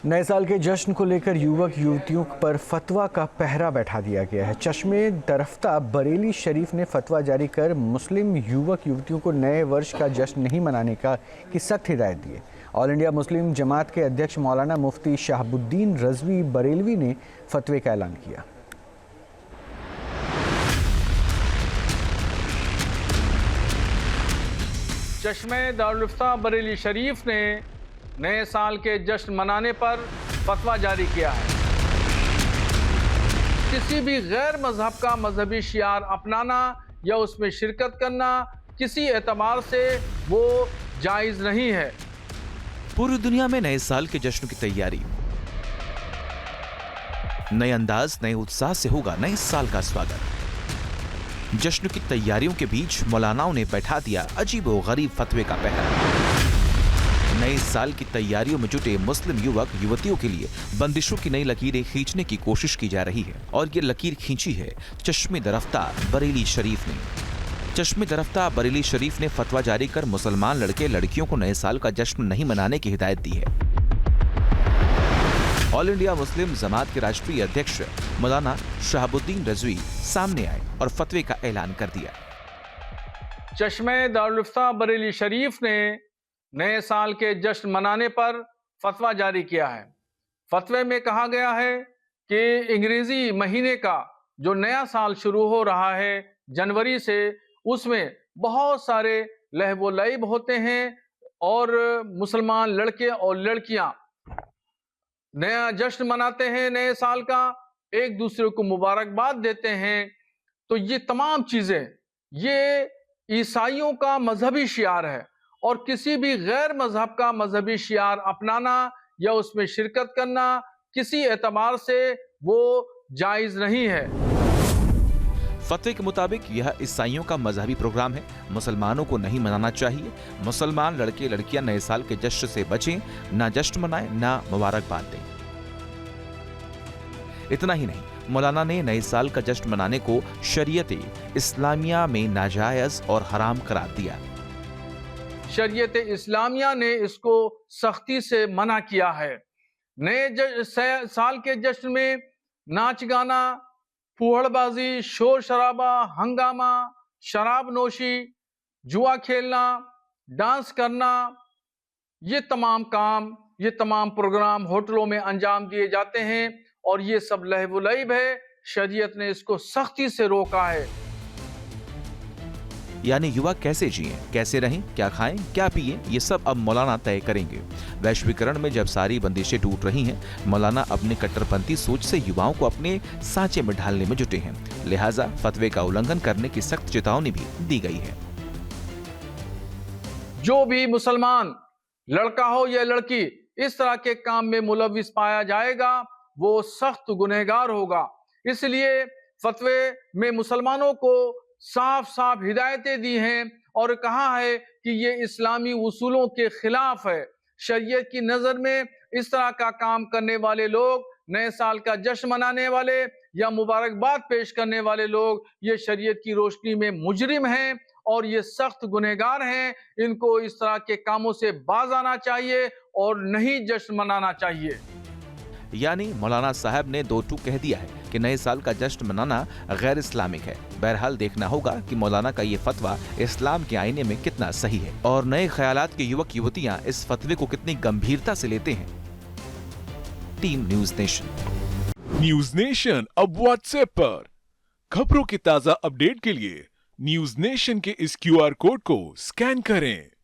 नए साल के जश्न को लेकर युवक युवतियों पर फतवा का पहरा बैठा दिया गया है। चश्मे दरफ्ता बरेली शरीफ ने फतवा जारी कर मुस्लिम युवक युवतियों को नए वर्ष का जश्न नहीं मनाने की सख्त हिदायत दी है। ऑल इंडिया मुस्लिम जमात के अध्यक्ष मौलाना मुफ्ती शहाबुद्दीन रजवी बरेलवी ने फतवे का ऐलान किया। चश्मे दारुल इफ्ता बरेली शरीफ ने नए साल के जश्न मनाने पर फतवा जारी किया है। किसी भी गैर मजहब का मजहबी शियार अपनाना या उसमें शिरकत करना किसी एतबार से वो जायज़ नहीं है। पूरी दुनिया में नए साल के जश्न की तैयारी, नए अंदाज नए उत्साह से होगा नए साल का स्वागत। जश्न की तैयारियों के बीच मौलानाओं ने बैठा दिया अजीब व गरीब फतवे का पहरा। नए साल की तैयारियों में जुटे मुस्लिम युवक युवतियों के लिए बंदिशों की नई लकीरें खींचने की कोशिश की जा रही है और ये लकीर खींची है चश्मे दरफ्ता बरेली शरीफ ने। चश्मे दरफ्ता बरेली शरीफ ने फतवा जारी कर मुसलमान लड़के लड़कियों को नए साल का जश्न नहीं मनाने की हिदायत दी है। ऑल इंडिया मुस्लिम जमात के राष्ट्रीय अध्यक्ष मौलाना शहाबुद्दीन रजवी सामने आए और फतवे का ऐलान कर दिया। चश्मे दारुल इफ्ता बरेली शरीफ ने नए साल के जश्न मनाने पर फतवा जारी किया है। फतवे में कहा गया है कि अंग्रेजी महीने का जो नया साल शुरू हो रहा है जनवरी से, उसमें बहुत सारे लहव लईब होते हैं और मुसलमान लड़के और लड़कियां नया जश्न मनाते हैं नए साल का, एक दूसरे को मुबारकबाद देते हैं। तो ये तमाम चीज़ें ये ईसाइयों का मजहबी शियार है और किसी भी गैर मजहब का मजहबी शियार अपनाना या उसमें शिरकत करना किसी एतबार से वो जायज़ नहीं है। फतवे के मुताबिक यह ईसाइयों का मजहबी प्रोग्राम है, मुसलमानों को नहीं मनाना चाहिए। मुसलमान लड़के लड़कियां नए साल के जश्न से बचें, ना जश्न मनाएं ना मुबारकबाद दें। इतना ही नहीं, मौलाना ने नए साल का जश्न मनाने को शरीयत इस्लामिया में नाजायज और हराम करार दिया। शरीयत इस्लामिया ने इसको सख्ती से मना किया है। नए साल के जश्न में नाच गाना, फूहड़बाजी, शोर शराबा, हंगामा, शराब नोशी, जुआ खेलना, डांस करना, ये तमाम काम, ये तमाम प्रोग्राम होटलों में अंजाम दिए जाते हैं और ये सब लहव लईब है। शरीयत ने इसको सख्ती से रोका है। यानी युवा कैसे जिएं, कैसे रहें, क्या खाएं, क्या पिएं, ये सब अब मौलाना तय करेंगे। वैश्वीकरण में जब सारी बंदिशें टूट रही हैं, मौलाना अपने कट्टरपंथी सोच से युवाओं को अपने सांचे में ढालने में जुटे हैं। लिहाजा फतवे का उल्लंघन करने की सख्त चेतावनी भी दी गई है। जो भी मुसलमान लड़का हो या लड़की इस तरह के काम में मुलविस पाया जाएगा वो सख्त गुनहगार होगा। इसलिए फतवे में मुसलमानों को साफ साफ हिदायतें दी हैं और कहा है कि ये इस्लामी उसूलों के खिलाफ है। शरीयत की नज़र में इस तरह का काम करने वाले लोग, नए साल का जश्न मनाने वाले या मुबारकबाद पेश करने वाले लोग, ये शरीयत की रोशनी में मुजरिम हैं और ये सख्त गुनहगार हैं। इनको इस तरह के कामों से बाज आना चाहिए और नहीं जश्न मनाना चाहिए। यानी मौलाना साहब ने दो टूक कह दिया है कि नए साल का जश्न मनाना गैर इस्लामिक है। बहरहाल देखना होगा कि मौलाना का ये फतवा इस्लाम के आईने में कितना सही है और नए ख्यालात के युवक युवतियां इस फतवे को कितनी गंभीरता से लेते हैं। Team news nation. News nation अब व्हाट्सएप पर खबरों की ताजा अपडेट के लिए न्यूज़ नेशन के इस QR कोड को स्कैन करें।